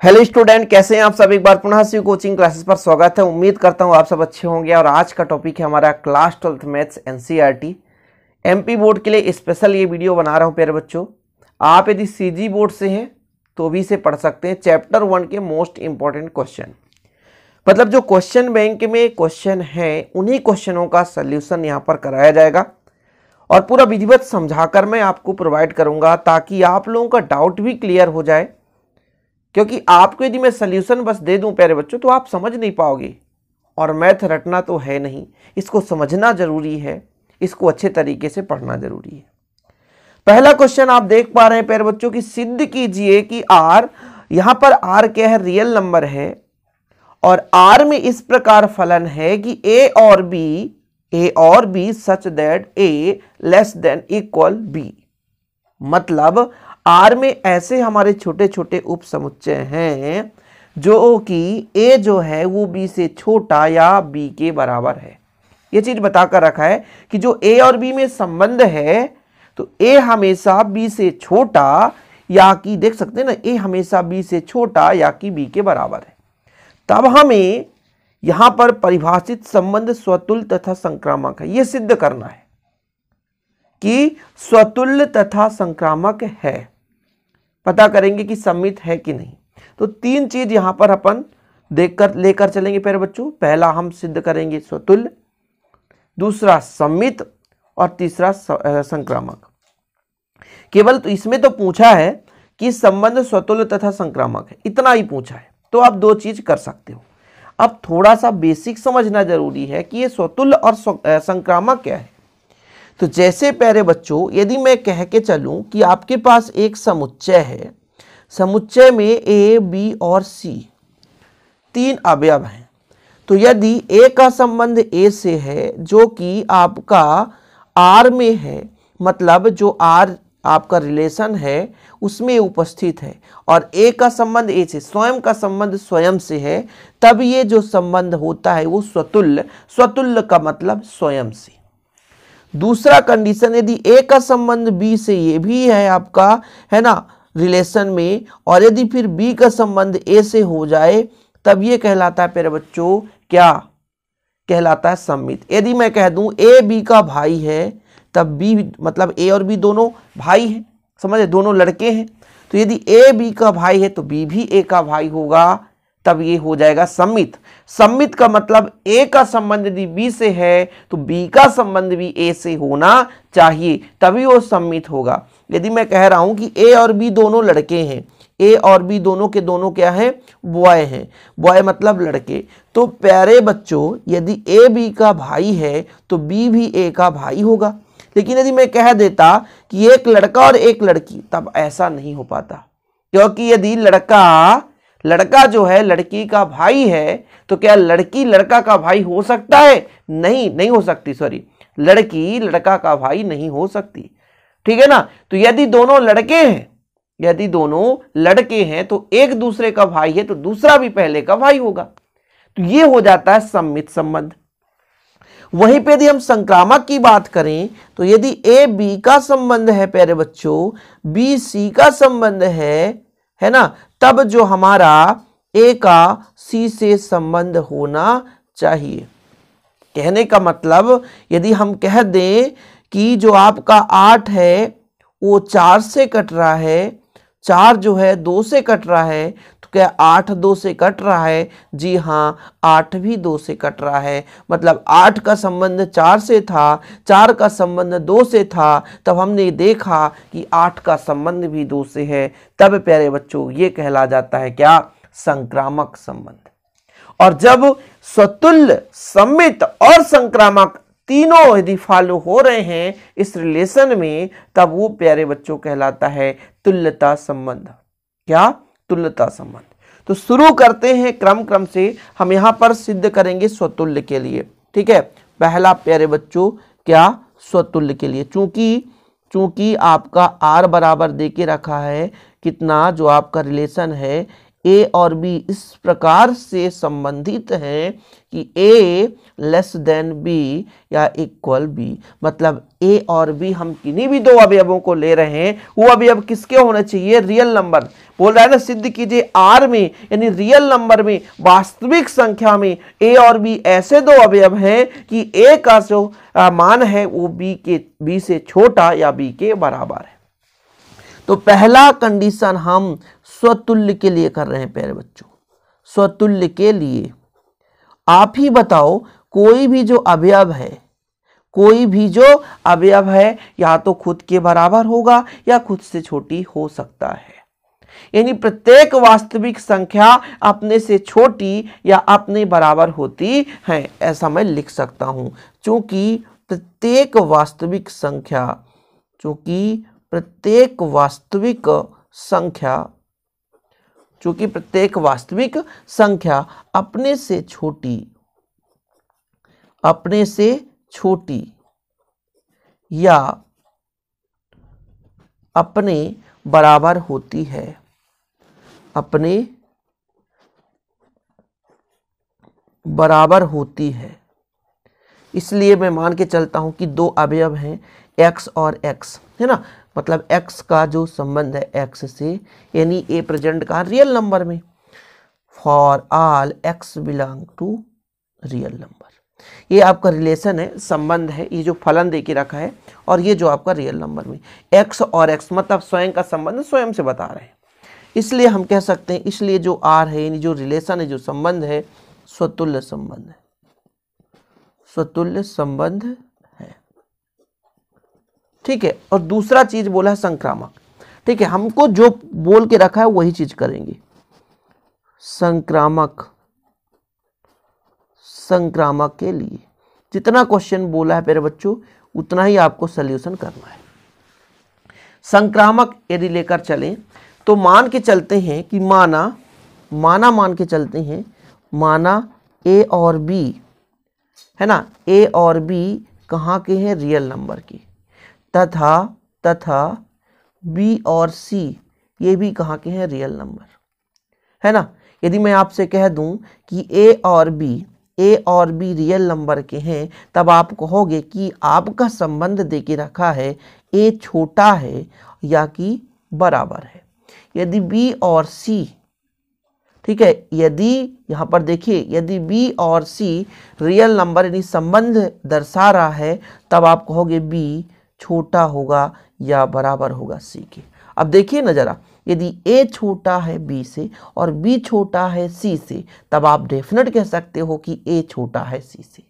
Hello student, कैसे हैं आप सब। एक बार पुनः शिव कोचिंग क्लासेस पर स्वागत है। उम्मीद करता हूं आप सब अच्छे होंगे। और आज का टॉपिक है हमारा class 12th maths NCERT MP board के लिए स्पेशल ये वीडियो बना रहा हूं प्यारे बच्चों। आप यदि सीजी बोर्ड से हैं तो भी इसे पढ़ सकते हैं। चैप्टर 1 के मोस्ट इंपॉर्टेंट क्वेश्चन, मतलब जो क्वेश्चन बैंक में क्वेश्चन है, उन्हीं क्वेश्चनों का सोल्यूशन यहाँ पर कराया जाएगा और पूरा विधिवत समझाकर मैं आपको प्रोवाइड करूंगा ताकि आप लोगों का डाउट भी क्लियर हो जाए। क्योंकि आपको यदि मैं सल्यूशन बस दे दूं प्यारे बच्चों तो आप समझ नहीं पाओगे, और मैथ रटना तो है नहीं, इसको समझना जरूरी है, इसको अच्छे तरीके से पढ़ना जरूरी है। पहला क्वेश्चन आप देख पा रहे हैं प्यारे बच्चों की, सिद्ध कीजिए कि आर, यहां पर आर क्या है, रियल नंबर है और आर में इस प्रकार फलन है कि ए और B such that A less than equal B. मतलब आर में ऐसे हमारे छोटे छोटे उप समुच्चय हैं जो कि ए जो है वो बी से छोटा या बी के बराबर है। ये चीज बताकर रखा है कि जो ए और बी में संबंध है तो ए हमेशा बी से छोटा या कि, देख सकते हैं ना, ए हमेशा बी से छोटा या कि बी के बराबर है। तब हमें यहां पर परिभाषित संबंध स्वतुल्य तथा संक्रामक है, यह सिद्ध करना है कि स्वतुल्य तथा संक्रामक है। पता करेंगे कि सम्मित है कि नहीं। तो तीन चीज यहां पर अपन देखकर लेकर चलेंगे प्यारे बच्चों। पहला हम सिद्ध करेंगे स्वतुल्य, दूसरा सम्मित और तीसरा संक्रामक। केवल तो इसमें तो पूछा है कि संबंध स्वतुल्य तथा संक्रामक है, इतना ही पूछा है, तो आप दो चीज कर सकते हो। अब थोड़ा सा बेसिक समझना जरूरी है कि ये स्वतुल्य और संक्रामक क्या है। तो जैसे प्यारे बच्चों, यदि मैं कह के चलूं कि आपके पास एक समुच्चय है, समुच्चय में ए बी और सी तीन अवयव हैं, तो यदि ए का संबंध ए से है जो कि आपका आर में है, मतलब जो आर आपका रिलेशन है उसमें उपस्थित है, और ए का संबंध ए से, स्वयं का संबंध स्वयं से है, तब ये जो संबंध होता है वो स्वतुल्य का मतलब स्वयं से। दूसरा कंडीशन, यदि ए का संबंध बी से, ये भी है आपका, है ना, रिलेशन में, और यदि फिर बी का संबंध ए से हो जाए तब ये कहलाता है प्यारे बच्चों, क्या कहलाता है, सम्मित। यदि मैं कह दूं ए बी का भाई है तब बी, मतलब ए और बी दोनों भाई हैं, समझे, दोनों लड़के हैं, तो यदि ए बी का भाई है तो बी भी ए का भाई होगा, तब ये हो जाएगा सम्मित। सम्मित का मतलब ए का संबंध यदि बी से है तो बी का संबंध भी ए से होना चाहिए, तभी वो सम्मित होगा। यदि मैं कह रहा हूं कि ए और बी दोनों लड़के हैं, ए और बी दोनों के दोनों क्या है, बॉय हैं, बॉय मतलब लड़के, तो प्यारे बच्चों यदि ए बी का भाई है तो बी भी ए का भाई होगा। लेकिन यदि मैं कह देता कि एक लड़का और एक लड़की, तब ऐसा नहीं हो पाता, क्योंकि यदि लड़का जो है लड़की का भाई है तो क्या लड़की लड़का का भाई हो सकता है? नहीं हो सकती, सॉरी, लड़की लड़का का भाई नहीं हो सकती, ठीक है ना। तो यदि दोनों लड़के हैं तो एक दूसरे का भाई है तो दूसरा भी पहले का भाई होगा, तो ये हो जाता है सम्मित संबंध। वहीं पे यदि हम संक्रामक की बात करें तो यदि ए बी का संबंध है प्यारे बच्चों, बी सी का संबंध है ना, तब जो हमारा ए का सी से संबंध होना चाहिए। कहने का मतलब, यदि हम कह दें कि जो आपका 8 है वो 4 से कट रहा है, 4 जो है 2 से कट रहा है, तो क्या 8 2 से कट रहा है? जी हाँ, 8 भी 2 से कट रहा है। मतलब 8 का संबंध 4 से था, 4 का संबंध 2 से था, तब हमने देखा कि 8 का संबंध भी 2 से है, तब प्यारे बच्चों ये कहला जाता है क्या, संक्रामक संबंध। और जब स्वतुल्य, सम्मित और संक्रामक तीनों यदि फॉलो हो रहे हैं इस रिलेशन में, तब वो प्यारे बच्चों कहलाता है तुल्यता संबंध। क्या? तुल्यता संबंध। तो शुरू करते हैं क्रम से, हम यहां पर सिद्ध करेंगे स्वतुल्य के लिए, ठीक है। पहला प्यारे बच्चों क्या, स्वतुल्य के लिए, चूंकि आपका आर बराबर दे के रखा है कितना, जो आपका रिलेशन है ए और बी इस प्रकार से संबंधित हैं कि ए लेस देन बी या इक्वल बी, मतलब ए और बी हम किन्हीं भी दो अवयवों को ले रहे हैं, वो अवयव किसके होने चाहिए, रियल नंबर। बोल रहा है ना, सिद्ध कीजिए आर में यानी रियल नंबर में, वास्तविक संख्या में ए और बी ऐसे दो अवयव हैं कि ए का जो मान है वो बी से छोटा या बी के बराबर है। तो पहला कंडीशन हम स्वतुल्य के लिए कर रहे हैं प्यारे बच्चों, स्वतुल्य के लिए। आप ही बताओ, कोई भी जो अवयव है या तो खुद के बराबर होगा या खुद से छोटी हो सकता है, यानी प्रत्येक वास्तविक संख्या अपने से छोटी या अपने बराबर होती है, ऐसा मैं लिख सकता हूं। चूंकि प्रत्येक वास्तविक संख्या अपने से छोटी या अपने बराबर होती है, इसलिए मैं मान के चलता हूं कि दो अवयव हैं x और x, है ना, मतलब x का जो संबंध है x से, यानी a प्रेजेंट का रियल नंबर में, for all x belong to real number. ये आपका रिलेशन है, संबंध है, ये जो फलन दे के रखा है, और ये जो आपका रियल नंबर में x और x मतलब स्वयं का संबंध स्वयं से बता रहे हैं, इसलिए हम कह सकते हैं, इसलिए जो r है यानी जो रिलेशन है, जो संबंध है, स्वतुल्य संबंध है। ठीक है, और दूसरा चीज बोला है संक्रामक। ठीक है, हमको जो बोल के रखा है वही चीज करेंगे। संक्रामक के लिए जितना क्वेश्चन बोला है मेरे बच्चों उतना ही आपको सॉल्यूशन करना है। संक्रामक यदि लेकर चलें तो मान के चलते हैं कि माना ए और बी, है ना, ए और बी कहाँ के हैं, रियल नंबर के, तथा बी और सी ये भी कहाँ के हैं, रियल नंबर, है ना। यदि मैं आपसे कह दूं कि ए और बी रियल नंबर के हैं, तब आप कहोगे कि आपका संबंध दे के रखा है ए छोटा है या कि बराबर है। यदि बी और सी, ठीक है, यदि यहाँ पर देखिए, यदि बी और सी रियल नंबर यानी संबंध दर्शा रहा है, तब आप कहोगे बी छोटा होगा या बराबर होगा सी के। अब देखिए ना जरा, यदि ए छोटा है बी से और बी छोटा है सी से, तब आप डेफिनेट कह सकते हो कि ए छोटा है सी से,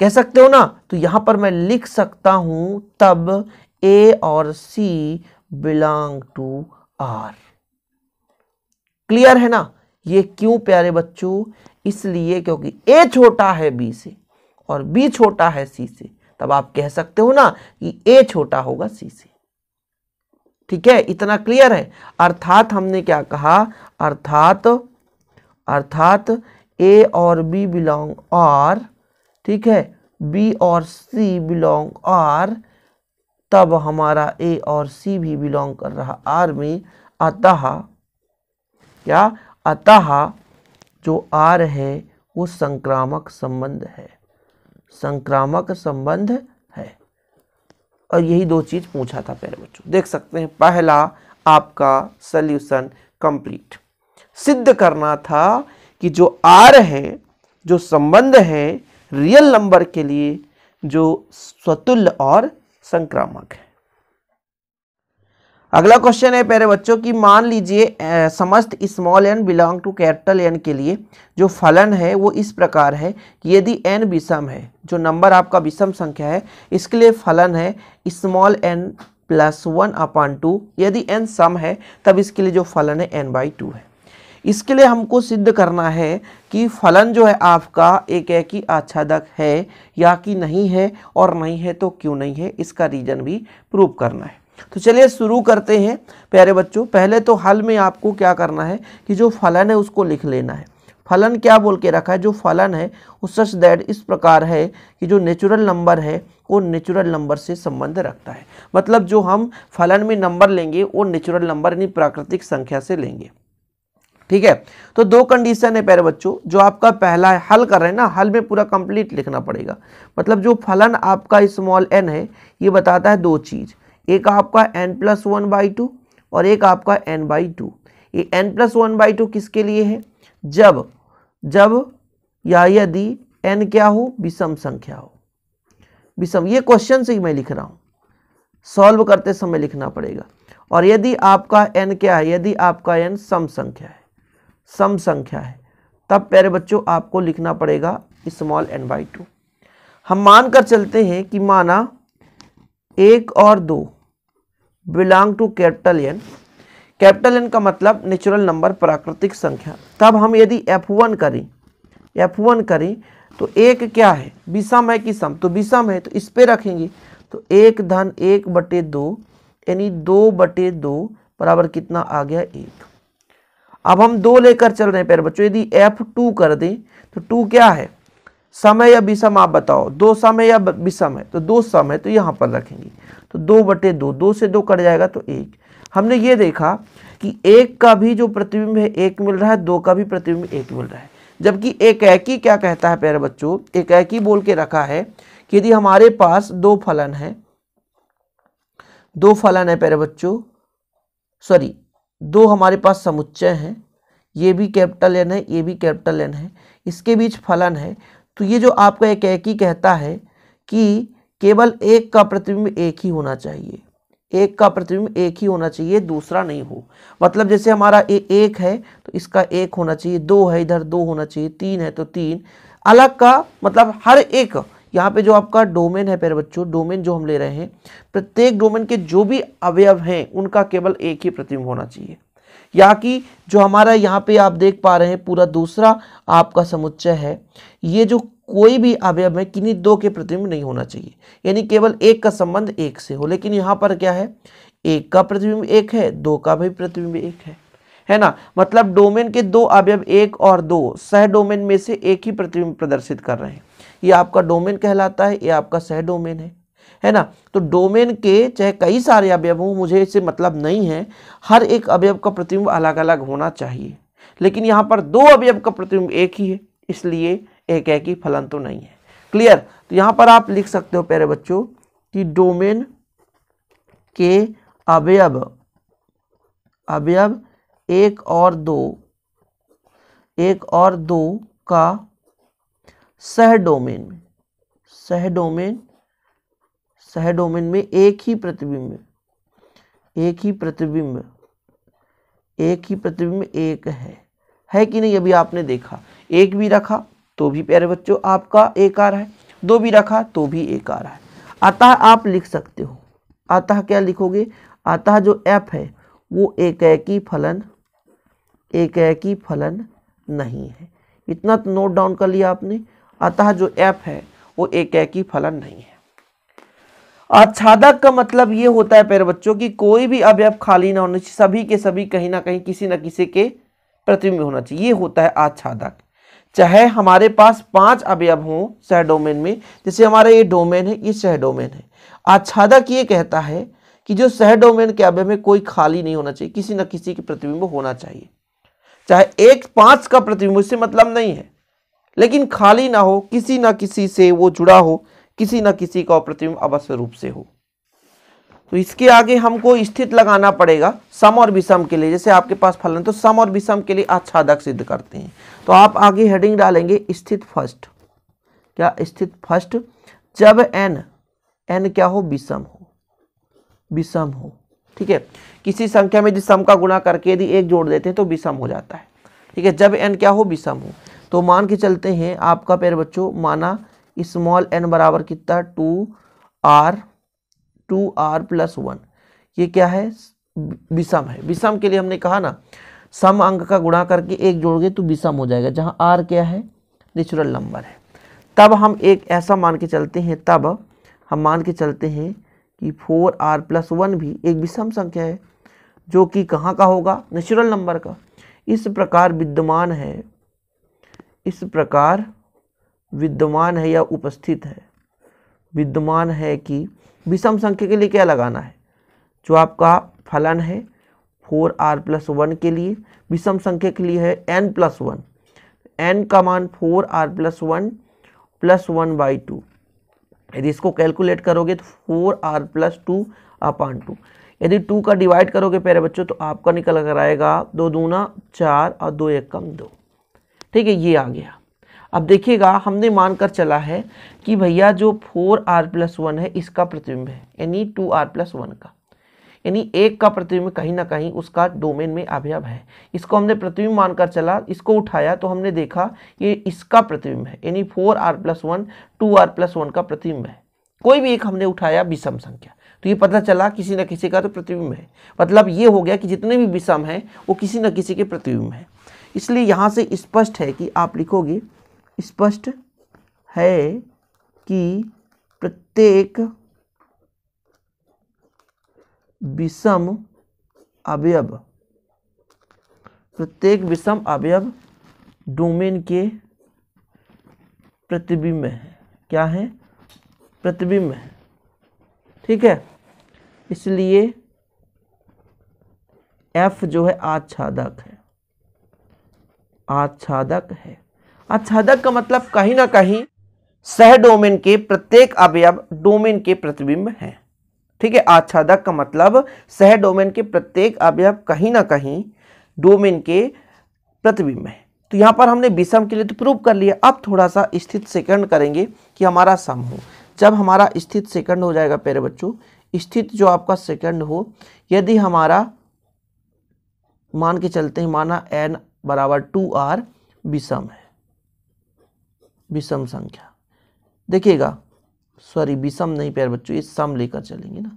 कह सकते हो ना। तो यहां पर मैं लिख सकता हूं तब ए और सी बिलोंग टू आर। क्लियर है ना। ये क्यों प्यारे बच्चों, इसलिए क्योंकि ए छोटा है बी से और बी छोटा है सी से, तब आप कह सकते हो ना कि ए छोटा होगा सी से। ठीक है, इतना क्लियर है। अर्थात हमने क्या कहा, अर्थात ए और बी बिलोंग आर, ठीक है, बी और सी बिलोंग आर, तब हमारा ए और सी भी बिलोंग कर रहा आर में। अतः जो आर है वो संक्रामक संबंध है, और यही दो चीज पूछा था प्यारे बच्चों। देख सकते हैं पहला आपका सॉल्यूशन कंप्लीट। सिद्ध करना था कि जो आर है, जो संबंध है रियल नंबर के लिए, जो स्वतुल्य और संक्रामक है। अगला क्वेश्चन है प्यारे बच्चों कि मान लीजिए समस्त small N belong to capital N के लिए जो फलन है वो इस प्रकार है कि यदि एन विषम है, जो नंबर आपका विषम संख्या है, इसके लिए फलन है स्मॉल एन प्लस 1/2। यदि एन सम है तब इसके लिए जो फलन है n/2 है। इसके लिए हमको सिद्ध करना है कि फलन जो है आपका एक ही आच्छादक है या कि नहीं है, और नहीं है तो क्यों नहीं है, इसका रीजन भी प्रूव करना है। तो चलिए शुरू करते हैं प्यारे बच्चों। पहले तो हल में आपको क्या करना है कि जो फलन है उसको लिख लेना है। फलन क्या बोल के रखा है, जो फलन है वो सच दैट इस प्रकार है कि जो नेचुरल नंबर है वो नेचुरल नंबर से संबंध रखता है। मतलब जो हम फलन में नंबर लेंगे वो नेचुरल नंबर यानी प्राकृतिक संख्या से लेंगे। ठीक है, तो दो कंडीशन है प्यारे बच्चों। जो आपका पहला है, हल कर रहे हैं ना, हल में पूरा कंप्लीट लिखना पड़ेगा। मतलब जो फलन आपका स्मॉल n है ये बताता है दो चीज, एक आपका n+1/2 और एक आपका n/2। ये n+1/2 किसके लिए है, जब या यदि n क्या हो, विषम संख्या हो। विषम, ये क्वेश्चन से ही मैं लिख रहा हूं, सॉल्व करते समय लिखना पड़ेगा। और यदि आपका n क्या है, यदि आपका n सम संख्या है, सम संख्या है, तब प्यारे बच्चों आपको लिखना पड़ेगा स्मॉल n/2। हम मानकर चलते हैं कि माना 1 और 2 belong to capital N। Capital N का मतलब नेचुरल नंबर, प्राकृतिक संख्या। तब हम यदि F1 करें तो एक क्या है, विषम है कि सम, तो विषम है तो इस पे रखेंगे। तो 1-1/2 यानी 2/2 बराबर कितना आ गया, 1। अब हम 2 लेकर चल रहे हैं प्यारे बच्चों। यदि F2 कर दें तो 2 क्या है, सम है या विषम, आप बताओ। 2 सम है या विषम है, तो 2 सम है तो यहाँ पर रखेंगे। तो 2/2, 2 से 2 कट जाएगा तो 1। हमने ये देखा कि 1 का भी जो प्रतिबिंब है 1 मिल रहा है, 2 का भी प्रतिबिंब 1 मिल रहा है। जबकि एकाकी क्या कहता है प्यारे बच्चों, एकाकी बोल के रखा है कि यदि हमारे पास दो फलन है प्यारे बच्चों, सॉरी, 2 हमारे पास समुच्चय हैं, ये भी कैपिटल N है, ये भी कैपिटल N है, इसके बीच फलन है। तो ये जो आपका एकाकी कहता है कि केवल एक का प्रतिबिंब एक ही होना चाहिए, एक का प्रतिबिंब एक ही होना चाहिए, दूसरा नहीं हो। मतलब जैसे हमारा 1 है तो इसका 1 होना चाहिए, 2 है इधर 2 होना चाहिए, 3 है तो 3 अलग का, मतलब हर एक यहाँ पे जो आपका डोमेन है प्यारे बच्चों, डोमेन जो हम ले रहे हैं, प्रत्येक डोमेन के जो भी अवयव हैं उनका केवल एक ही प्रतिबिंब होना चाहिए। या कि जो हमारा यहाँ पे आप देख पा रहे हैं पूरा दूसरा आपका समुच्चय है, ये जो कोई भी अवयव है किन्हीं 2 के प्रतिबिंब नहीं होना चाहिए, यानी केवल एक का संबंध 1 से हो। लेकिन यहाँ पर क्या है, 1 का प्रतिबिंब 1 है, 2 का भी प्रतिबिंब 1 है ना। मतलब डोमेन के 2 अवयव 1 और 2 सह डोमेन में से एक ही प्रतिबिंब प्रदर्शित कर रहे हैं। ये आपका डोमेन कहलाता है, ये आपका सह डोमेन है ना। तो डोमेन के चाहे कई सारे अवयव हों, मुझे इससे मतलब नहीं है, हर एक अवयव का प्रतिबिंब अलग अलग होना चाहिए। लेकिन यहाँ पर 2 अवयव का प्रतिबिंब एक ही है, इसलिए एकाकी फलन तो नहीं है। क्लियर। तो यहाँ पर आप लिख सकते हो प्यारे बच्चों कि डोमेन के अवयव 1 और 2 का सह डोमेन में एक ही प्रतिबिंब एक है कि नहीं। अभी आपने देखा, 1 भी रखा तो भी प्यारे बच्चों आपका 1 आ रहा है, 2 भी रखा तो भी 1 आ रहा है। अतः आप लिख सकते हो, अतः क्या लिखोगे, अतः जो F है वो एकाकी फलन नहीं है। इतना तो नोट डाउन कर लिया आपने, अतः जो F है वो एकाकी फलन नहीं है। आच्छादक का मतलब ये होता है प्यारे बच्चों कि कोई भी अवयव खाली ना होना चाहिए, सभी के सभी कहीं ना कहीं किसी न किसी के प्रतिबिंब होना चाहिए, ये होता है आच्छादक। चाहे हमारे पास 5 अवयव हों सह डोमेन में, जैसे हमारा ये डोमेन है, ये सह डोमेन है। आच्छादक ये कहता है कि जो सह डोमेन के अवयव में कोई खाली नहीं होना चाहिए, किसी न किसी के प्रतिबिंब होना चाहिए। चाहे 1-5 का प्रतिबिंब, इससे मतलब नहीं है, लेकिन खाली ना हो, किसी न किसी से वो जुड़ा हो, किसी न किसी का प्रतिबिंब अवश्य रूप से हो। तो इसके आगे हमको स्थित लगाना पड़ेगा सम और विषम के लिए। जैसे आपके पास फलन, तो सम और विषम के लिए आच्छादक सिद्ध करते हैं। तो आप आगे हेडिंग डालेंगे स्थित फर्स्ट। क्या स्थित फर्स्ट, जब n क्या हो, विषम हो। ठीक है, किसी संख्या में जिस सम का गुणा करके यदि 1 जोड़ देते हैं तो विषम हो जाता है। ठीक है, जब n क्या हो, विषम हो। तो मान के चलते हैं आपका प्यारे बच्चों, माना स्मॉल n बराबर कितना, 2r+1, ये क्या है, विषम है। विषम के लिए हमने कहा ना, सम अंक का गुणा करके 1 जोड़ोगे तो विषम हो जाएगा, जहां r क्या है, नेचुरल नंबर है। तब हम एक ऐसा मान के चलते हैं, कि 4r+1 भी एक विषम संख्या है, जो कि कहाँ का होगा, नेचुरल नंबर का। इस प्रकार विद्यमान है इस प्रकार विद्यमान है या उपस्थित है, विद्यमान है कि विषम संख्या के लिए क्या लगाना है, जो आपका फलन है 4r+1 के लिए, विषम संख्या के लिए है n+1, n का मान 4r+1 +1/2। यदि इसको कैलकुलेट करोगे तो 4r+2/2। यदि 2 का डिवाइड करोगे प्यारे बच्चों तो आपका निकल कर आएगा 2 दूना 4 और 2 एकम 2। ठीक है, ये आ गया। अब देखिएगा, हमने मानकर चला है कि भैया जो 4r+1 है इसका प्रतिबिंब है, यानी 2r+1 का, यानी 1 का प्रतिबिंब कहीं ना कहीं उसका डोमेन में अवयव है। इसको हमने प्रतिबिंब मानकर चला, इसको उठाया तो हमने देखा ये इसका प्रतिबिंब है, यानी 4r+1 2r+1 का प्रतिबिंब है। कोई भी एक हमने उठाया विषम संख्या, तो ये पता चला किसी न किसी का तो प्रतिबिंब है। मतलब ये हो गया कि जितने भी विषम हैं वो किसी न किसी के प्रतिबिंब है। इसलिए यहाँ से स्पष्ट है कि आप लिखोगे, स्पष्ट है कि प्रत्येक विषम अवयव, प्रत्येक विषम अवयव डोमेन के प्रतिबिंब है। क्या है? प्रतिबिंब है। ठीक है, इसलिए F जो है आच्छादक है, आच्छादक है। आच्छादक का मतलब कहीं ना कहीं सह डोमेन के प्रत्येक अवयव डोमेन के प्रतिबिंब है। ठीक है, आच्छादक का मतलब सह डोमेन के प्रत्येक अवयव कहीं ना कहीं डोमेन के प्रतिबिंब है। तो यहां पर हमने विषम के लिए तो प्रूव कर लिया। अब थोड़ा सा स्थित सेकंड करेंगे कि हमारा सम हो। जब हमारा स्थित सेकंड हो जाएगा प्यारे बच्चों, स्थित जो आपका सेकंड हो, यदि हमारा मान के चलते हैं, माना n = 2r विषम है, विषम संख्या। देखिएगा, सॉरी विषम नहीं प्यारे बच्चों, ये सम लेकर चलेंगे ना,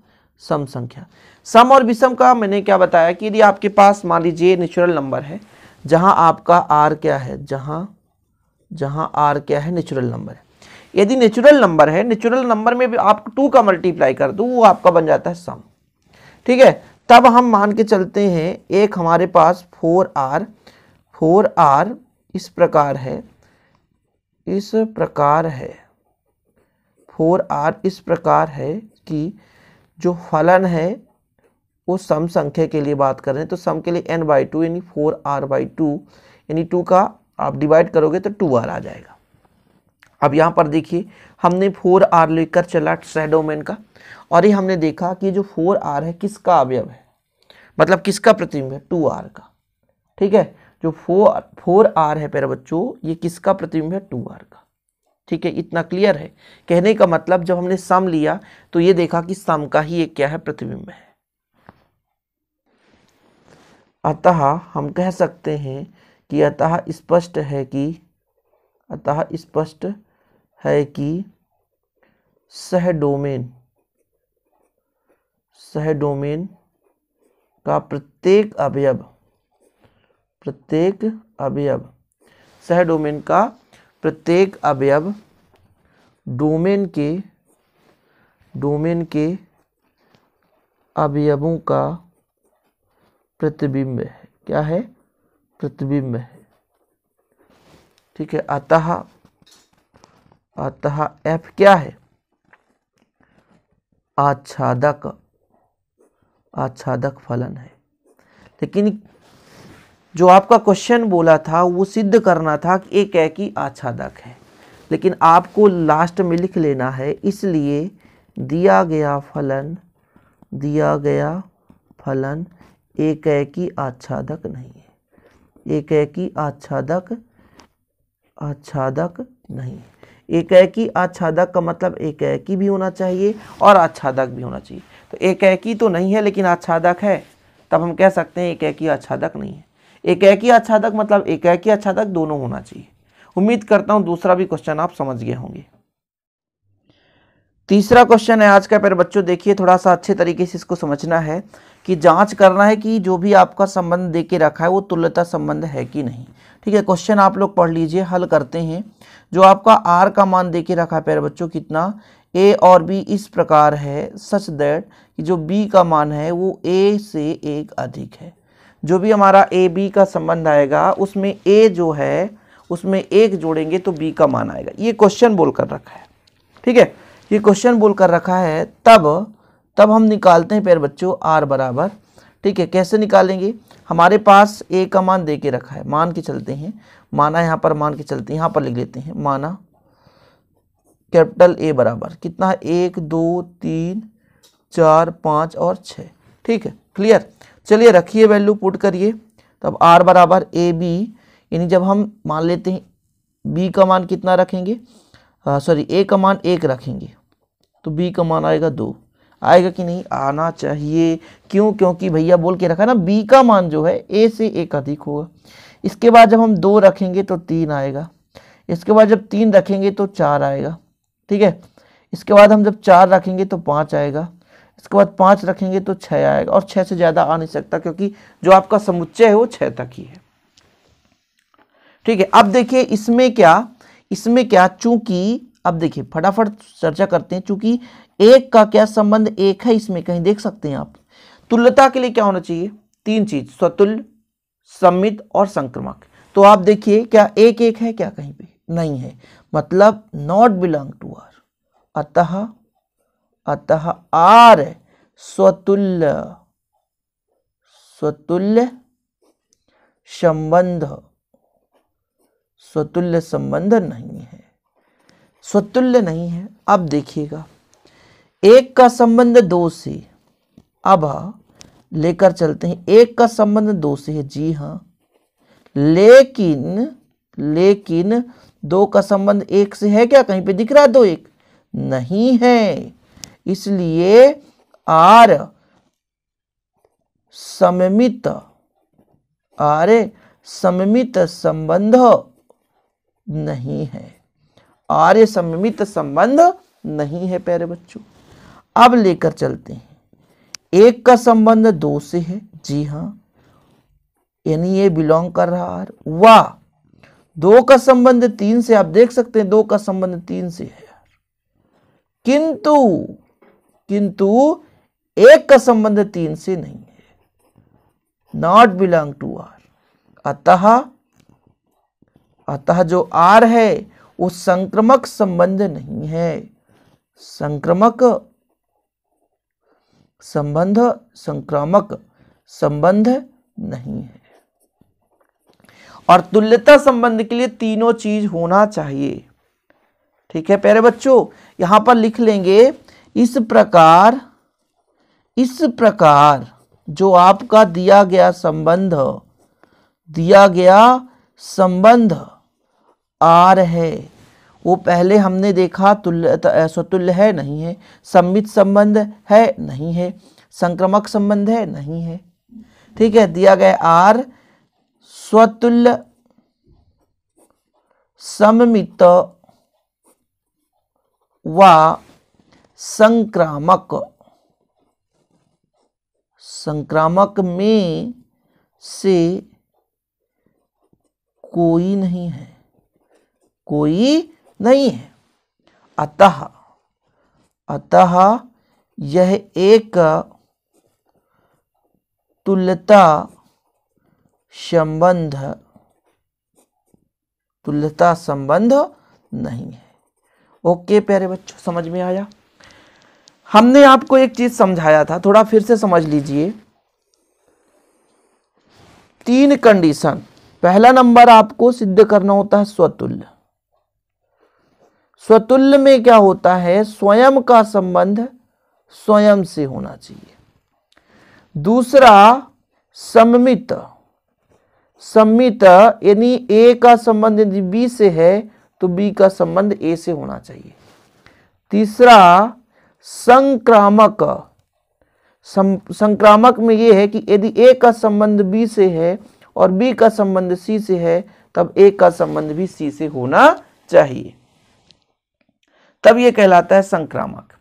सम संख्या। सम और विषम का मैंने क्या बताया कि यदि आपके पास मान लीजिए नेचुरल नंबर है, जहां आपका r क्या है, जहां r क्या है, नेचुरल नंबर है। यदि नेचुरल नंबर है, नेचुरल नंबर में भी आप 2 का मल्टीप्लाई कर दो, वो आपका बन जाता है सम। ठीक है, तब हम मान के चलते हैं एक हमारे पास 4r इस प्रकार है, इस प्रकार है 4r इस प्रकार है कि जो फलन है वो सम संख्या के लिए बात कर रहे हैं, तो सम के लिए n/2 यानी 4r/2, यानी 2 का आप डिवाइड करोगे तो 2r आ जाएगा। अब यहाँ पर देखिए, हमने 4r लेकर चला सह डोमेन का, और ये हमने देखा कि जो 4r है किसका अवयव है, मतलब किसका प्रतिबिंब है, 2r का। ठीक है, जो 4r है प्यारे बच्चों, ये किसका प्रतिबिंब है, 2r का। ठीक है, इतना क्लियर है। कहने का मतलब जब हमने सम लिया तो ये देखा कि सम का ही एक क्या है, प्रतिबिंब है। अतः हम कह सकते हैं कि अतः स्पष्ट है कि सह डोमेन का प्रत्येक अवयव डोमेन के अवयवों का प्रतिबिंब है। क्या है? प्रतिबिंब है। ठीक है, अतः F क्या है? आच्छादक फलन है। लेकिन जो आपका क्वेश्चन बोला था वो सिद्ध करना था कि एक एकी आच्छादक है, लेकिन आपको लास्ट में लिख लेना है, इसलिए दिया गया फलन एकी आच्छादक नहीं है, एकी आच्छादक नहीं है। एकी आच्छादक का मतलब एकी भी होना चाहिए और आच्छादक भी होना चाहिए। तो एकी तो नहीं है लेकिन आच्छादक है, तब हम कह सकते हैं एकी आच्छादक नहीं है। एकी आच्छादक मतलब एकी आच्छादक दोनों होना चाहिए। उम्मीद करता हूं दूसरा भी क्वेश्चन आप समझ गए होंगे। तीसरा क्वेश्चन है आज का प्यारे बच्चों, देखिए थोड़ा सा अच्छे तरीके से इसको समझना है कि जांच करना है कि जो भी आपका संबंध दे के रखा है वो तुल्यता संबंध है कि नहीं। ठीक है, क्वेश्चन आप लोग पढ़ लीजिए, हल करते हैं। जो आपका r का मान दे के रखा है प्यारे बच्चों, कितना, a और b इस प्रकार है सच दैट कि जो b का मान है वो a से 1 अधिक है। जो भी हमारा a b का संबंध आएगा उसमें a जो है उसमें 1 जोड़ेंगे तो b का मान आएगा। ये क्वेश्चन बोल कर रखा है, ठीक है, ये क्वेश्चन बोल कर रखा है। तब हम निकालते हैं प्यारे बच्चों r बराबर, ठीक है, कैसे निकालेंगे, हमारे पास a का मान दे के रखा है, मान के चलते हैं, माना यहाँ पर मान के चलते हैं, यहाँ पर लिख लेते हैं, माना कैपिटल A बराबर कितना है 1 2 3 4 5 और 6, ठीक है, क्लियर। चलिए रखिए वैल्यू पुट करिए, तब r बराबर ए बी, यानी जब हम मान लेते हैं b का मान कितना रखेंगे, सॉरी a का मान 1 रखेंगे तो b का मान आएगा 2, आएगा कि नहीं, आना चाहिए। क्यों, क्योंकि भैया बोल के रखा ना b का मान जो है a से 1 अधिक होगा। इसके बाद जब हम 2 रखेंगे तो 3 आएगा, इसके बाद जब 3 रखेंगे तो 4 आएगा, ठीक है, इसके बाद हम जब 4 रखेंगे तो 5 आएगा, इसके बाद 5 रखेंगे तो 6 आएगा, और 6 से ज़्यादा आ नहीं सकता क्योंकि जो आपका समुच्चय है वो 6 तक ही है, ठीक है। अब देखिए इसमें क्या चूंकि, अब देखिए फटाफट चर्चा करते हैं, चूंकि 1 का क्या संबंध 1 है, इसमें कहीं देख सकते हैं आप। तुल्यता के लिए क्या होना चाहिए, 3 चीज, स्वतुल्य, सम्मित और संक्रमक। तो आप देखिए क्या 1 है क्या, कहीं पे नहीं है, मतलब नॉट बिलोंग टू आर। अतः आर स्वतुल्य संबंध नहीं है, स्वतुल्य नहीं है। अब देखिएगा 1 का संबंध 2 से, अब लेकर चलते हैं, 1 का संबंध 2 से है, जी हाँ, लेकिन 2 का संबंध 1 से है क्या, कहीं पे दिख रहा है 2 1 नहीं है, इसलिए आर सममित संबंध नहीं है, आर्य सममित संबंध नहीं है प्यारे बच्चों। अब लेकर चलते हैं, 1 का संबंध 2 से है, जी हाँ, यानी ये बिलोंग कर रहा आर। वाह, 2 का संबंध 3 से, आप देख सकते हैं 2 का संबंध 3 से है, किंतु 1 का संबंध 3 से नहीं है, नॉट बिलोंग टू आर। अतः जो आर है वो संक्रामक संबंध नहीं है, संक्रामक संबंध नहीं है। और तुल्यता संबंध के लिए तीनों चीज होना चाहिए, ठीक है प्यारे बच्चों। यहां पर लिख लेंगे इस प्रकार जो आपका दिया गया संबंध आर है, वो पहले हमने देखा स्वतुल्य है नहीं है, सम्मित संबंध है नहीं है, संक्रामक संबंध है नहीं है, ठीक है। दिया गया आर स्वतुल्य, सममित व संक्रामक में से कोई नहीं है, अतः यह एक तुल्यता संबंध नहीं है। ओके प्यारे बच्चों, समझ में आया। हमने आपको एक चीज समझाया था, थोड़ा फिर से समझ लीजिए। 3 कंडीशन, पहला नंबर आपको सिद्ध करना होता है स्वतुल्य। स्वतुल्य में क्या होता है, स्वयं का संबंध स्वयं से होना चाहिए। दूसरा सम्मित, यानी ए का संबंध यदि बी से है तो बी का संबंध ए से होना चाहिए। तीसरा संक्रामक, संक्रामक में यह है कि यदि ए का संबंध बी से है और बी का संबंध सी से है तब ए का संबंध भी सी से होना चाहिए, तब यह कहलाता है संक्रामक,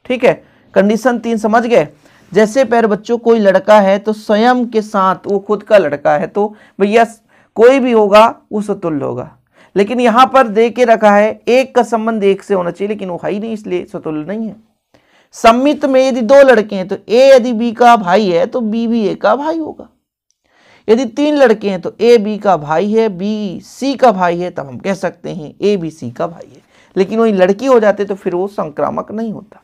ठीक है। कंडीशन 3 समझ गए। जैसे प्यारे बच्चों कोई लड़का है तो स्वयं के साथ, वो खुद का लड़का है तो भैया कोई भी होगा वो स्वतुल्य होगा, लेकिन यहां पर दे के रखा है 1 का संबंध 1 से होना चाहिए, लेकिन वो है ही नहीं इसलिए स्वतुल्य नहीं है। सम्मित में यदि 2 लड़के हैं तो ए यदि बी का भाई है तो बी भी ए का भाई होगा। यदि 3 लड़के हैं तो ए बी का भाई है, बी सी का भाई है, तब हम कह सकते हैं ए बी सी का भाई है। लेकिन वही लड़की हो जाते तो फिर वो संक्रामक नहीं होता।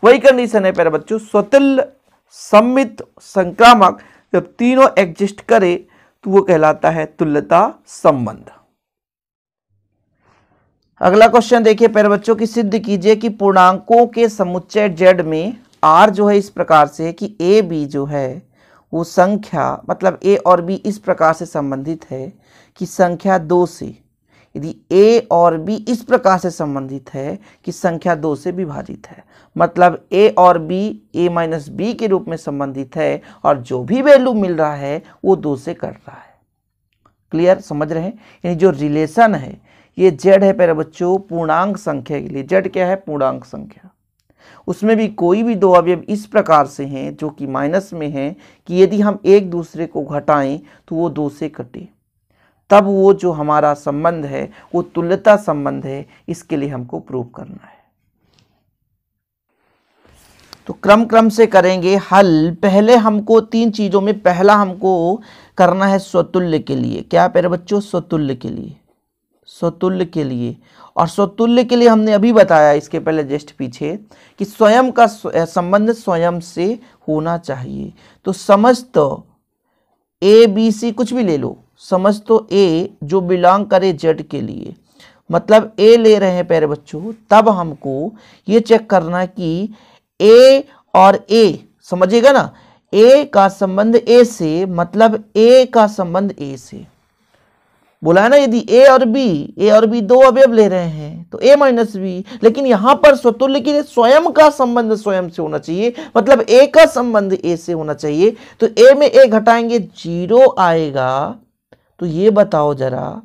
वही कंडीशन है प्यारे बच्चों, स्वतुल्य सममित संक्रामक जब तीनों एग्जिस्ट करे तो वो कहलाता है तुल्यता संबंध। अगला क्वेश्चन देखिए प्यारे बच्चों की, सिद्ध कीजिए कि पूर्णांकों के समुच्चय z में r जो है इस प्रकार से है कि a b जो है वो संख्या, मतलब a और b इस प्रकार से संबंधित है कि संख्या 2 से, यदि a और b इस प्रकार से संबंधित है कि संख्या 2 से विभाजित है, मतलब a और b a माइनस b के रूप में संबंधित है और जो भी वैल्यू मिल रहा है वो 2 से कट रहा है। क्लियर, समझ रहे हैं? यानी जो रिलेशन है ये z है प्यारे बच्चों पूर्णांक संख्या के लिए। z क्या है? पूर्णांक संख्या। उसमें भी कोई भी दो अवयव इस प्रकार से हैं जो कि माइनस में हैं कि यदि हम एक दूसरे को घटाएं तो वो 2 से कटे, तब वो जो हमारा संबंध है वो तुल्यता संबंध है। इसके लिए हमको प्रूव करना है। तो क्रम से करेंगे हल। पहले हमको 3 चीजों में पहला हमको करना है स्वतुल्य के लिए। क्या प्यारे बच्चों? स्वतुल्य के लिए। स्वतुल्य के लिए, और स्वतुल्य के लिए हमने अभी बताया इसके पहले जस्ट पीछे कि स्वयं का संबंध स्वयं से होना चाहिए। तो समस्त ए बी सी कुछ भी ले लो, समस्त ए जो बिलोंग करे जेड के लिए, मतलब ए ले रहे हैं प्यारे बच्चों, तब हमको ये चेक करना कि ए और ए, समझिएगा ना, ए का संबंध ए से, मतलब ए का संबंध ए से बोला है ना। यदि ए और बी दो अवयव ले रहे हैं तो a माइनस बी, लेकिन यहां पर स्वतुल्य के लिए स्वयं का संबंध स्वयं से होना चाहिए, मतलब a का संबंध a से होना चाहिए। तो a में a घटाएंगे 0 आएगा। तो ये बताओ जरा,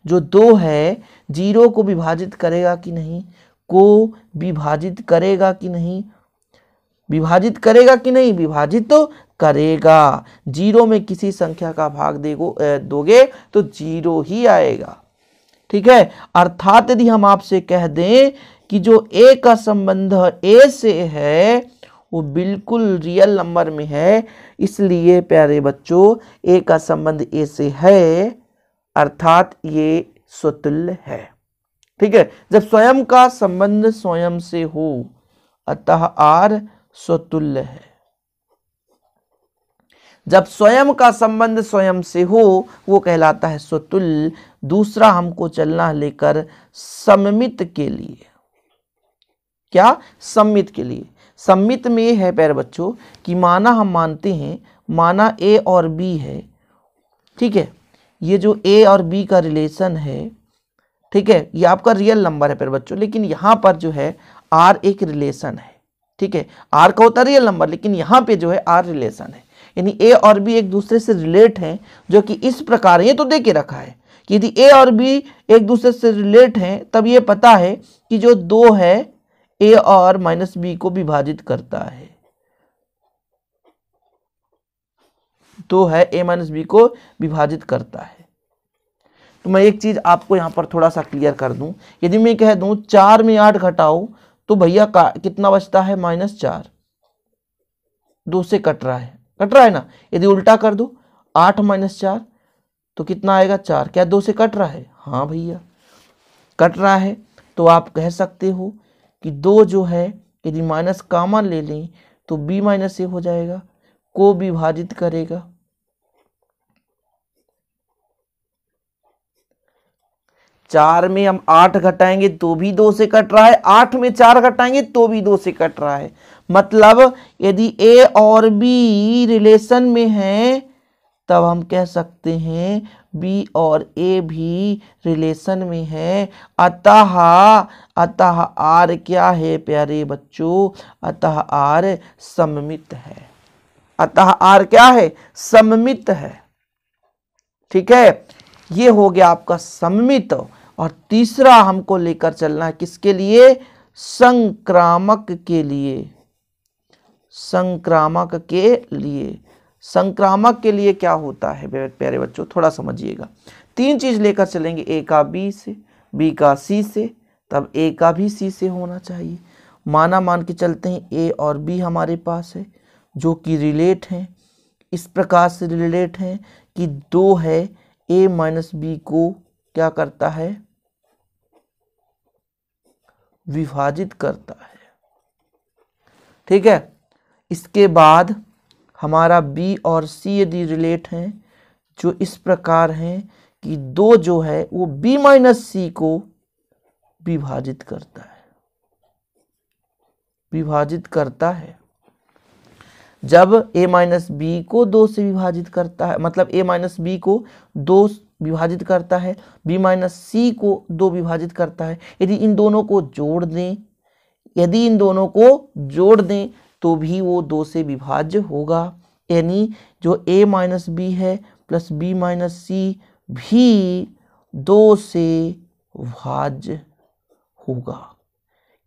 जो 2 है 0 को विभाजित करेगा कि नहीं? को विभाजित करेगा कि नहीं? विभाजित करेगा कि नहीं? विभाजित तो करेगा। 0 में किसी संख्या का भाग दोगे तो 0 ही आएगा। ठीक है, अर्थात यदि हम आपसे कह दें कि जो a का संबंध a से है वो बिल्कुल रियल नंबर में है, इसलिए प्यारे बच्चों a का संबंध a से है, अर्थात ये स्वतुल्य है। ठीक है, जब स्वयं का संबंध स्वयं से हो अतः r स्वतुल्य है। जब स्वयं का संबंध स्वयं से हो वो कहलाता है स्वतुल्य। दूसरा हमको चलना लेकर सममित के लिए। क्या? सममित के लिए। सममित में है प्यारे बच्चों कि माना हम मानते हैं, माना a और b है, ठीक है, ये जो a और b का रिलेशन है, ठीक है, ये आपका रियल नंबर है प्यारे बच्चों, लेकिन यहाँ पर जो है r एक रिलेशन है। ठीक है, r का होता है रियल नंबर, लेकिन यहाँ पे जो है r रिलेशन है, यानी a और b एक दूसरे से रिलेट हैं, जो कि इस प्रकार, ये तो दे के रखा है कि यदि a और b एक दूसरे से रिलेट हैं तब ये पता है कि जो 2 है a और माइनस b को विभाजित करता है, 2 है a माइनस b को विभाजित करता है। तो मैं एक चीज आपको यहां पर थोड़ा सा क्लियर कर दूं, यदि मैं कह दूं 4 में 8 घटाओ तो भैया कितना बचता है? -4, 2 से कट रहा है ना। यदि उल्टा कर दो 8 - 4 तो कितना आएगा? 4। क्या 2 से कट रहा है? हाँ भैया कट रहा है। तो आप कह सकते हो कि 2 जो है यदि माइनस कॉमन ले लें तो b - a हो जाएगा, को विभाजित करेगा। 4 में हम 8 घटाएंगे तो भी 2 से कट रहा है, 8 में 4 घटाएंगे तो भी 2 से कट रहा है। मतलब यदि a और b रिलेशन में है तब हम कह सकते हैं b और a भी रिलेशन में है। अतः r क्या है प्यारे बच्चों? अतः r सममित है। अतः r क्या है? सममित है। ठीक है, ये हो गया आपका सममित। और तीसरा हमको लेकर चलना है किसके लिए? संक्रामक के लिए। संक्रामक के लिए। संक्रामक के लिए क्या होता है प्यारे बच्चों? थोड़ा समझिएगा। 3 चीज लेकर चलेंगे, a का b से, b का c से, तब a का भी c से होना चाहिए। मान के चलते हैं a और b हमारे पास है जो कि रिलेट हैं, इस प्रकार से रिलेट हैं कि 2 है a माइनस बी को क्या करता है, विभाजित करता है। ठीक है, इसके बाद हमारा b और c यदि रिलेट हैं जो इस प्रकार हैं कि 2 जो है वो b माइनस सी को विभाजित करता है, विभाजित करता है। जब a माइनस बी को 2 से विभाजित करता है, मतलब a माइनस बी को 2 विभाजित करता है, b माइनस सी को 2 विभाजित करता है, यदि इन दोनों को जोड़ दें, यदि इन दोनों को जोड़ दें तो भी वो 2 से विभाज्य होगा। यानी जो a माइनस बी है प्लस b माइनस सी भी 2 से भाज्य होगा,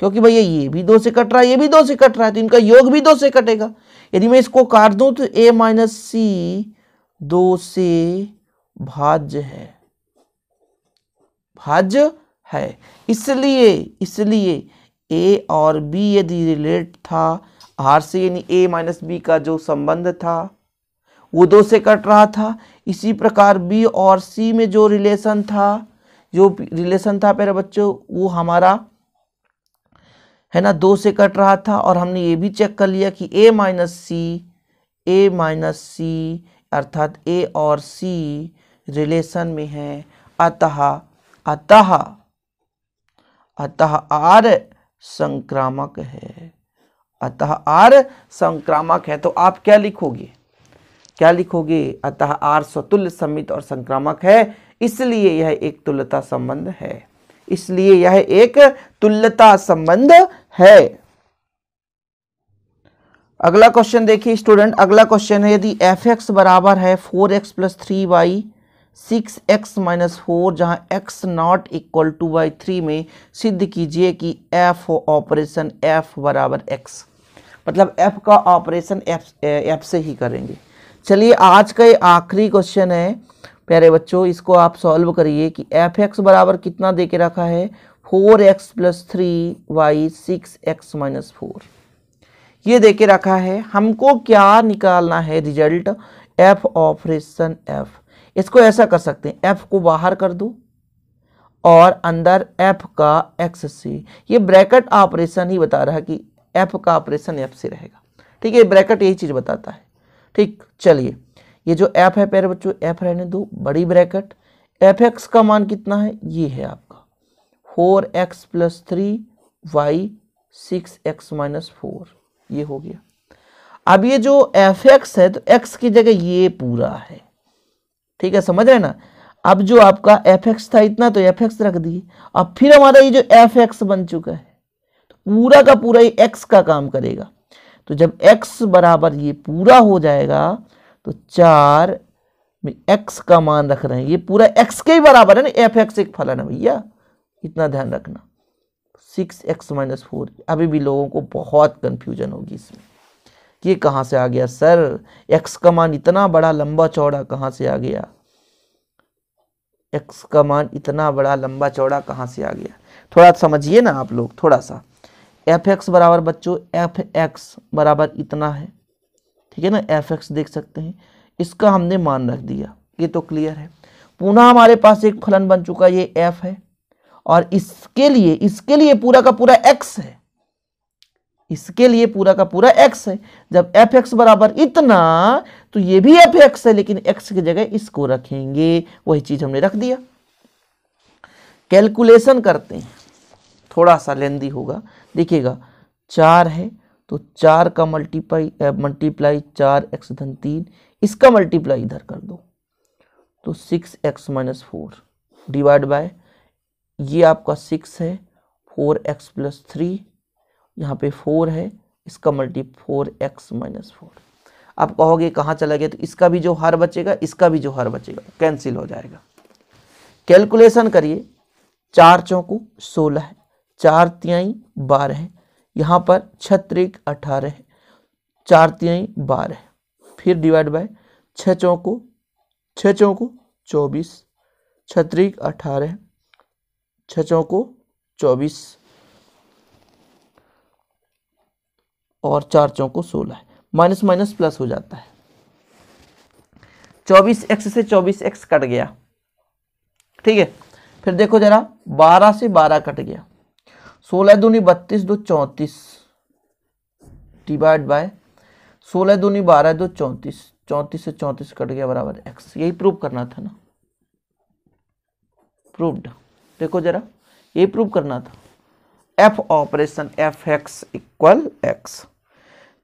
क्योंकि भैया ये भी 2 से कट रहा है, ये भी 2 से कट रहा है, तो इनका योग भी 2 से कटेगा। यदि मैं इसको काट दूं तो a माइनस सी 2 से भाज्य है, भाज्य है। इसलिए a और b यदि रिलेट था r से, यानी a माइनस बी का जो संबंध था वो 2 से कट रहा था, इसी प्रकार b और c में जो रिलेशन था प्यारे बच्चों वो हमारा है ना 2 से कट रहा था। और हमने ये भी चेक कर लिया कि a माइनस सी अर्थात a और c रिलेशन में है, अतः r संक्रामक है, अतः r संक्रामक है। तो आप क्या लिखोगे, अतः r स्वतुल्य समित और संक्रामक है, इसलिए यह एक तुल्यता संबंध है, इसलिए यह एक तुल्यता संबंध है। अगला क्वेश्चन देखिए स्टूडेंट, अगला क्वेश्चन है यदि f(x) बराबर है 4x plus 3y 6x minus 4, जहां x not equal two by 3 में सिद्ध कीजिए कि f ऑपरेशन f बराबर x, मतलब f का ऑपरेशन f से ही करेंगे। चलिए आज का ये आखिरी क्वेश्चन है प्यारे बच्चों, इसको आप सॉल्व करिए कि f(x) बराबर कितना दे के रखा है 4x plus 3y 6x minus 4, ये दे के रखा है। हमको क्या निकालना है, रिजल्ट f ऑपरेशन f। इसको ऐसा कर सकते हैं, f को बाहर कर दो और अंदर f का x से, ये ब्रैकेट ऑपरेशन ही बता रहा है कि f का ऑपरेशन f से रहेगा। ठीक है, ब्रैकेट यही चीज बताता है। ठीक, चलिए ये जो f है प्यारे बच्चों f रहने दो, बड़ी ब्रैकेट f(x) का मान कितना है, ये है आपका 4x plus 3y 6x minus 4, ये हो गया। अब ये जो f(x) है तो x की जगह ये पूरा है, ठीक है, समझ रहे ना। अब जो आपका f(x) था इतना तो f(x) रख दिए, अब फिर हमारा ये जो f(x) बन चुका है तो पूरा का पूरा ये x का काम करेगा। तो जब x बराबर ये पूरा हो जाएगा तो 4 में x का मान रख रहे हैं, ये पूरा x के ही बराबर है ना, f(x) एक फलन है भैया, इतना ध्यान रखना। 6x माइनस 4, अभी भी लोगों को बहुत कंफ्यूजन होगी इसमें, ये कहां से आ गया सर, x का मान इतना बड़ा लंबा चौड़ा कहां से आ गया, x का मान इतना बड़ा लंबा चौड़ा कहां से आ गया, थोड़ा समझिए ना आप लोग थोड़ा सा। f(x) बराबर बच्चों f(x) बराबर इतना है, ठीक है ना, f(x) देख सकते हैं, इसका हमने मान रख दिया, ये तो क्लियर है। पुनः हमारे पास एक फलन बन चुका, ये f है और इसके लिए पूरा का पूरा x है, इसके लिए पूरा का पूरा x है। जब f(x) बराबर इतना तो ये भी f(x) है, लेकिन x की जगह इसको रखेंगे, वही चीज हमने रख दिया। कैलकुलेशन करते हैं, थोड़ा सा लेंदी होगा, देखिएगा 4 है तो 4 का मल्टीप्लाई 4x धन 3, इसका मल्टीप्लाई इधर कर दो तो 6x माइनस 4 डिवाइड बाय ये आपका 6 है 4x प्लस 3, यहाँ पे 4 है, इसका मल्टी 4x माइनस 4। आप कहोगे कहाँ चला गया, तो इसका भी जो हर बचेगा इसका भी जो हर बचेगा कैंसिल हो जाएगा। कैलकुलेशन करिए, 4 चौको 16 है, 4 तिहाई 12 है, यहाँ पर 6 त्रिक 18 है, 4 तिहाई 12 है, फिर डिवाइड बाय 6 चौको 24, 6 त्रिक 18, 6 चौको 24 और 4 चौको 16 है, माइनस माइनस प्लस हो जाता है। 24x से 24x कट गया, ठीक है। फिर देखो जरा 12 से 12 कट गया, 16 दूनी 32 दो 34 डिवाइड बाय 16 दूनी 12 दो 34, 34 से 34 कट गया बराबर x। यही प्रूव करना था ना, प्रूव्ड। देखो जरा ये प्रूव करना था, f operation f(x) equal x।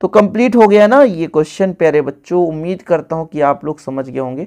तो कंप्लीट हो गया ना ये क्वेश्चन प्यारे बच्चों। उम्मीद करता हूं कि आप लोग समझ गए होंगे।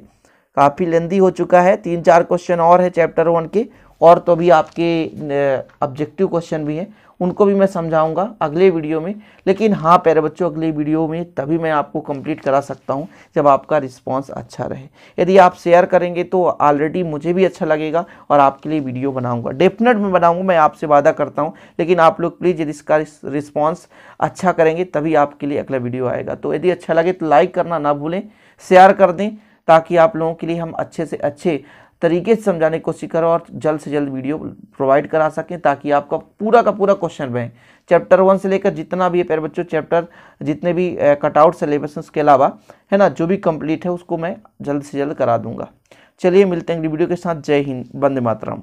काफ़ी लेंदी हो चुका है, 3-4 क्वेश्चन और है चैप्टर 1 के, और तो भी आपके ऑब्जेक्टिव क्वेश्चन भी हैं, उनको भी मैं समझाऊंगा अगले वीडियो में। लेकिन हाँ प्यारे बच्चों, अगले वीडियो में तभी मैं आपको कंप्लीट करा सकता हूं जब आपका रिस्पांस अच्छा रहे। यदि आप शेयर करेंगे तो ऑलरेडी मुझे भी अच्छा लगेगा और आपके लिए वीडियो बनाऊंगा, डेफिनेट में बनाऊंगा, मैं आपसे वादा करता हूं। लेकिन आप लोग प्लीज़ यदि इसका रिस्पॉन्स अच्छा करेंगे तभी आपके लिए अगला वीडियो आएगा। तो यदि अच्छा लगे तो लाइक करना ना भूलें, शेयर कर दें, ताकि आप लोगों के लिए हम अच्छे से अच्छे तरीके से समझाने की कोशिश करें और जल्द से जल्द वीडियो प्रोवाइड करा सकें, ताकि आपका पूरा का पूरा क्वेश्चन बने। चैप्टर 1 से लेकर जितना भी है प्यारे बच्चों चैप्टर, जितने भी कटआउट सिलेबस के अलावा है ना, जो भी कंप्लीट है उसको मैं जल्द से जल्द करा दूंगा। चलिए मिलते हैं अगली वीडियो के साथ। जय हिंद, वंदे मातरम।